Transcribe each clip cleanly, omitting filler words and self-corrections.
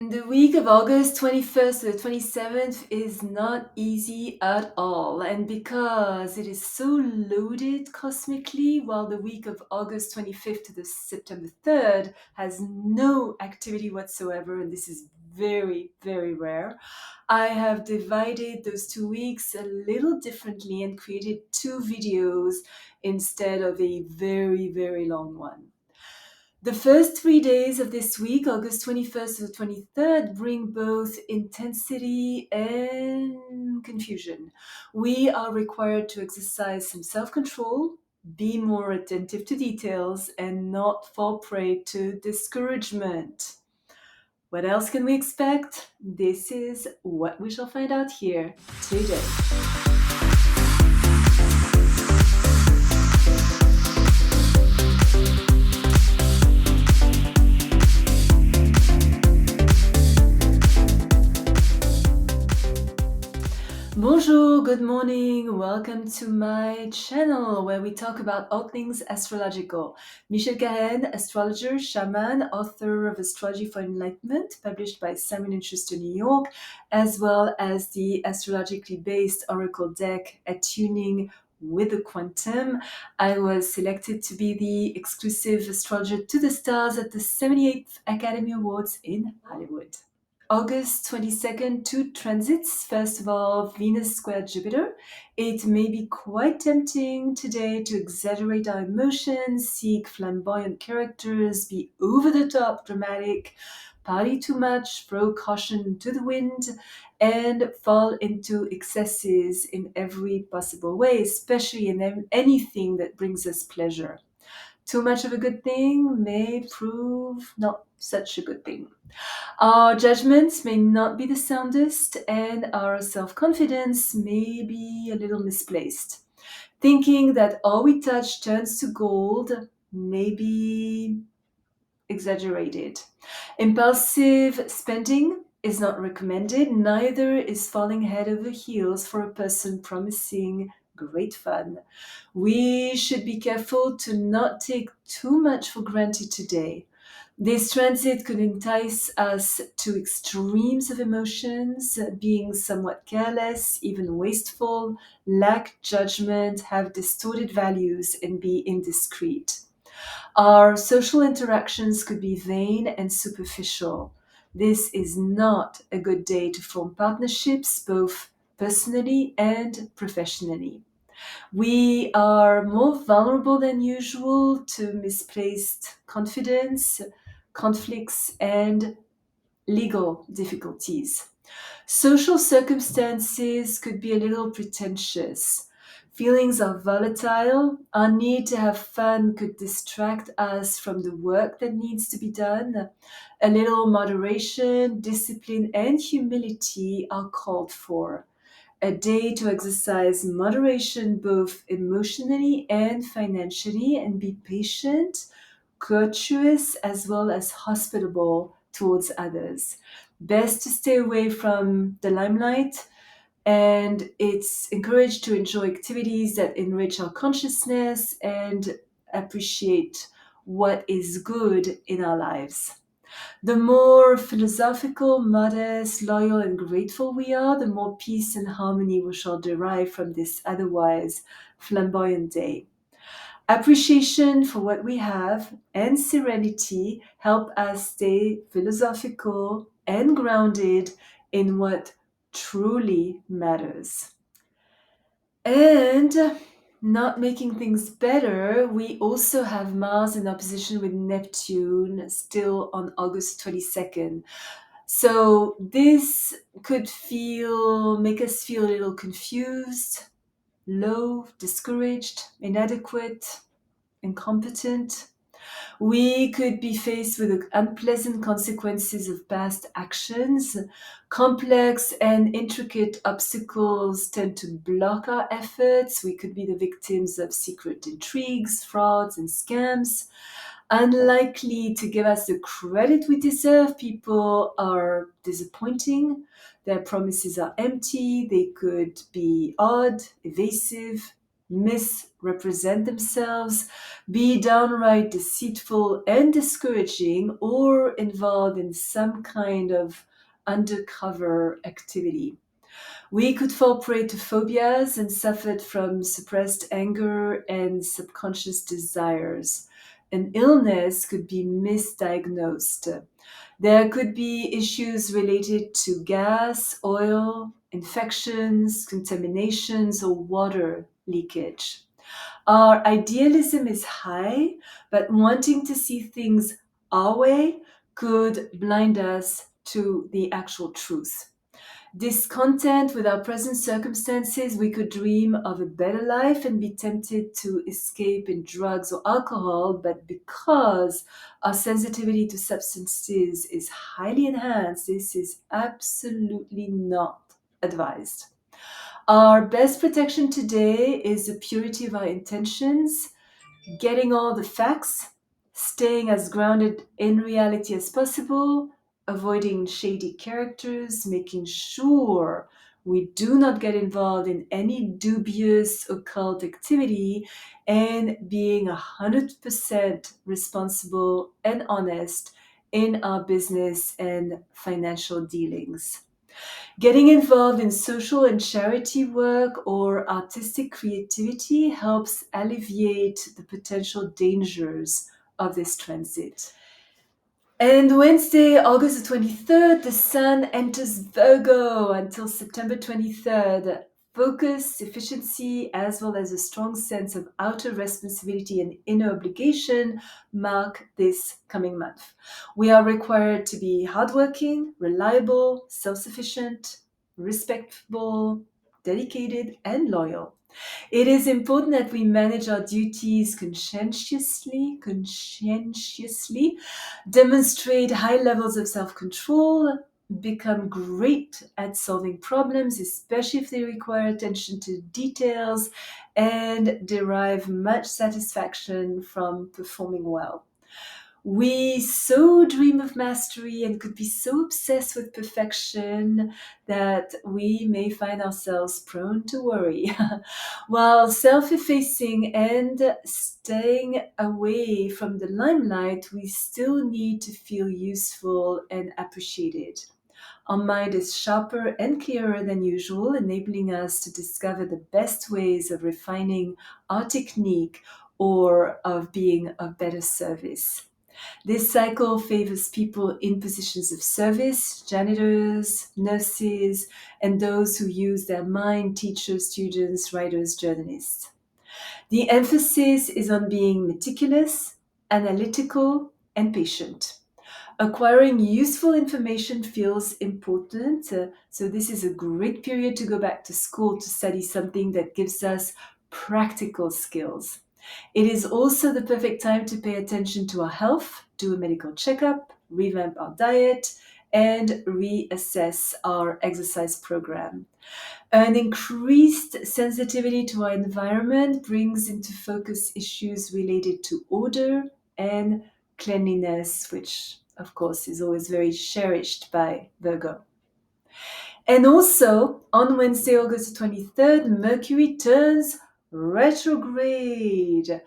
The week of August 21st to the 27th is not easy at all, and because it is so loaded cosmically, while the week of August 25th to the September 3rd has no activity whatsoever, and this is very, very rare, I have divided those 2 weeks a little differently and created two videos instead of a very, very long one. The first 3 days of this week, August 21st to the 23rd, bring both intensity and confusion. We are required to exercise some self control, be more attentive to details, and not fall prey to discouragement. What else can we expect? This is what we shall find out here today. Bonjour, good morning, welcome to my channel where we talk about all things astrological. Michelle Garen, astrologer, shaman, author of Astrology for Enlightenment, published by Simon & Schuster, New York, as well as the astrologically based oracle deck Attuning with the Quantum. I was selected to be the exclusive astrologer to the stars at the 78th Academy Awards in Hollywood. August 22nd, two transits. First of all, Venus square Jupiter. It may be quite tempting today to exaggerate our emotions, seek flamboyant characters, be over the top dramatic, party too much, throw caution to the wind, and fall into excesses in every possible way, especially in anything that brings us pleasure. Too much of a good thing may prove not such a good thing. Our judgments may not be the soundest, and our self confidence may be a little misplaced. Thinking that all we touch turns to gold may be exaggerated. Impulsive spending is not recommended, neither is falling head over heels for a person promising great fun. We should be careful to not take too much for granted today. This transit could entice us to extremes of emotions, being somewhat careless, even wasteful, lack judgment, have distorted values, and be indiscreet. Our social interactions could be vain and superficial. This is not a good day to form partnerships, both personally and professionally. We are more vulnerable than usual to misplaced confidence, conflicts, and legal difficulties. Social circumstances could be a little pretentious. Feelings are volatile. Our need to have fun could distract us from the work that needs to be done. A little moderation, discipline, and humility are called for. A day to exercise moderation both emotionally and financially and be patient, courteous, as well as hospitable towards others. Best to stay away from the limelight, and it's encouraged to enjoy activities that enrich our consciousness and appreciate what is good in our lives. The more philosophical, modest, loyal, and grateful we are, the more peace and harmony we shall derive from this otherwise flamboyant day. Appreciation for what we have and serenity help us stay philosophical and grounded in what truly matters. And not making things better, we also have Mars in opposition with Neptune still on August 22nd. So this could make us feel a little confused, low, discouraged, inadequate, incompetent. We could be faced with the unpleasant consequences of past actions. Complex and intricate obstacles tend to block our efforts. We could be the victims of secret intrigues, frauds, and scams. Unlikely to give us the credit we deserve, people are disappointing. Their promises are empty. They could be odd, evasive, misrepresent themselves, be downright deceitful and discouraging, or involved in some kind of undercover activity. We could fall prey to phobias and suffer from suppressed anger and subconscious desires. An illness could be misdiagnosed. There could be issues related to gas, oil, infections, contaminations, or water leakage. Our idealism is high, but wanting to see things our way could blind us to the actual truth. Discontent with our present circumstances, we could dream of a better life and be tempted to escape in drugs or alcohol, but because our sensitivity to substances is highly enhanced, this is absolutely not advised. Our best protection today is the purity of our intentions, getting all the facts, staying as grounded in reality as possible, avoiding shady characters, making sure we do not get involved in any dubious occult activity, and being 100% responsible and honest in our business and financial dealings. Getting involved in social and charity work or artistic creativity helps alleviate the potential dangers of this transit. And Wednesday, August the 23rd, the Sun enters Virgo until September 23rd. Focus, efficiency, as well as a strong sense of outer responsibility and inner obligation mark this coming month. We are required to be hardworking, reliable, self sufficient, respectful, dedicated, and loyal. It is important that we manage our duties conscientiously, demonstrate high levels of self-control, become great at solving problems, especially if they require attention to details, and derive much satisfaction from performing well. We so dream of mastery and could be so obsessed with perfection that we may find ourselves prone to worry. While self effacing and staying away from the limelight, we still need to feel useful and appreciated. Our mind is sharper and clearer than usual, enabling us to discover the best ways of refining our technique or of being of better service. This cycle favors people in positions of service, janitors, nurses, and those who use their mind, teachers, students, writers, journalists. The emphasis is on being meticulous, analytical, and patient. Acquiring useful information feels important, so this is a great period to go back to school to study something that gives us practical skills. It is also the perfect time to pay attention to our health, do a medical checkup, revamp our diet, and reassess our exercise program. An increased sensitivity to our environment brings into focus issues related to odor and cleanliness, which, of course, is always very cherished by Virgo. And also, on Wednesday, August 23rd, Mercury turns retrograde.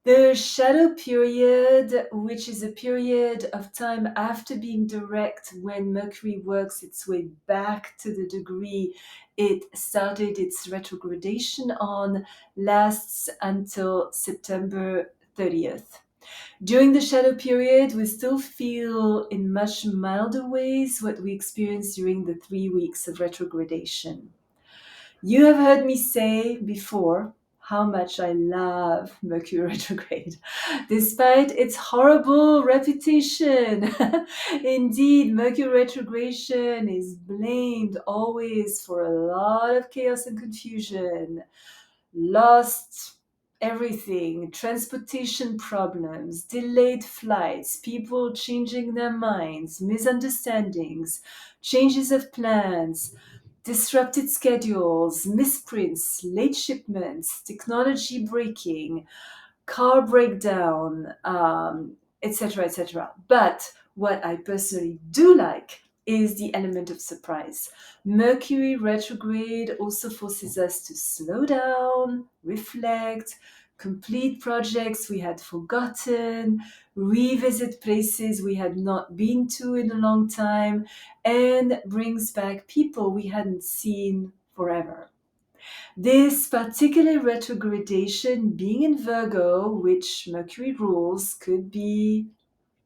The shadow period, which is a period of time after being direct when Mercury works its way back to the degree it started its retrogradation on, lasts until September 30th. During the shadow period, we still feel in much milder ways what we experienced during the 3 weeks of retrogradation. You have heard me say before how much I love Mercury retrograde, despite its horrible reputation. Indeed, Mercury retrogradation is blamed always for a lot of chaos and confusion, lost everything, transportation problems, delayed flights, people changing their minds, misunderstandings, changes of plans, disrupted schedules, misprints, late shipments, technology breaking, car breakdown, etc., etc. But what I personally do like is the element of surprise. Mercury retrograde also forces us to slow down, reflect, complete projects we had forgotten, revisit places we had not been to in a long time, and brings back people we hadn't seen forever. This particular retrogradation, being in Virgo, which Mercury rules, could be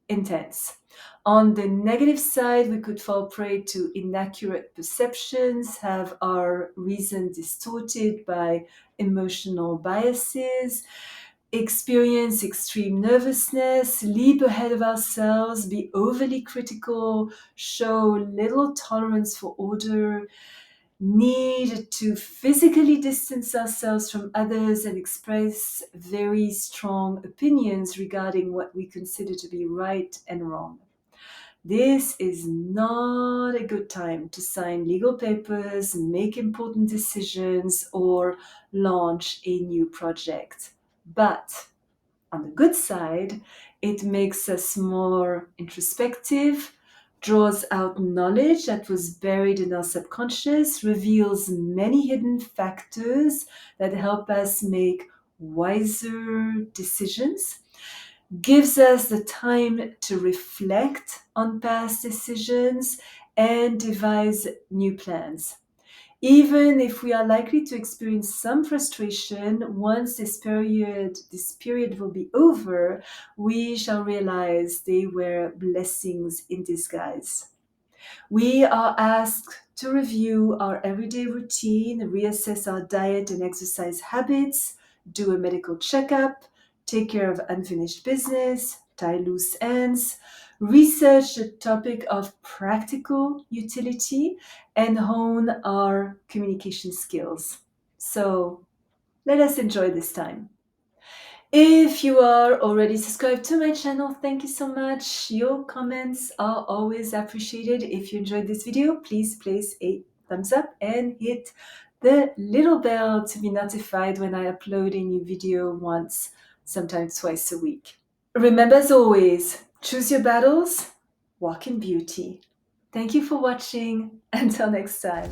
intense. On the negative side, we could fall prey to inaccurate perceptions, have our reason distorted by emotional biases, experience extreme nervousness, leap ahead of ourselves, be overly critical, show little tolerance for order, need to physically distance ourselves from others and express very strong opinions regarding what we consider to be right and wrong. This is not a good time to sign legal papers, make important decisions, or launch a new project. But on the good side, it makes us more introspective, draws out knowledge that was buried in our subconscious, reveals many hidden factors that help us make wiser decisions, gives us the time to reflect on past decisions and devise new plans. Even if we are likely to experience some frustration, once this period will be over, we shall realize they were blessings in disguise. We are asked to review our everyday routine, reassess our diet and exercise habits, do a medical checkup, take care of unfinished business, tie loose ends, research the topic of practical utility, and hone our communication skills. So let us enjoy this time. If you are already subscribed to my channel, thank you so much. Your comments are always appreciated. If you enjoyed this video, please place a thumbs up and hit the little bell to be notified when I upload a new video once, sometimes twice a week. Remember, as always, choose your battles, walk in beauty. Thank you for watching. Until next time.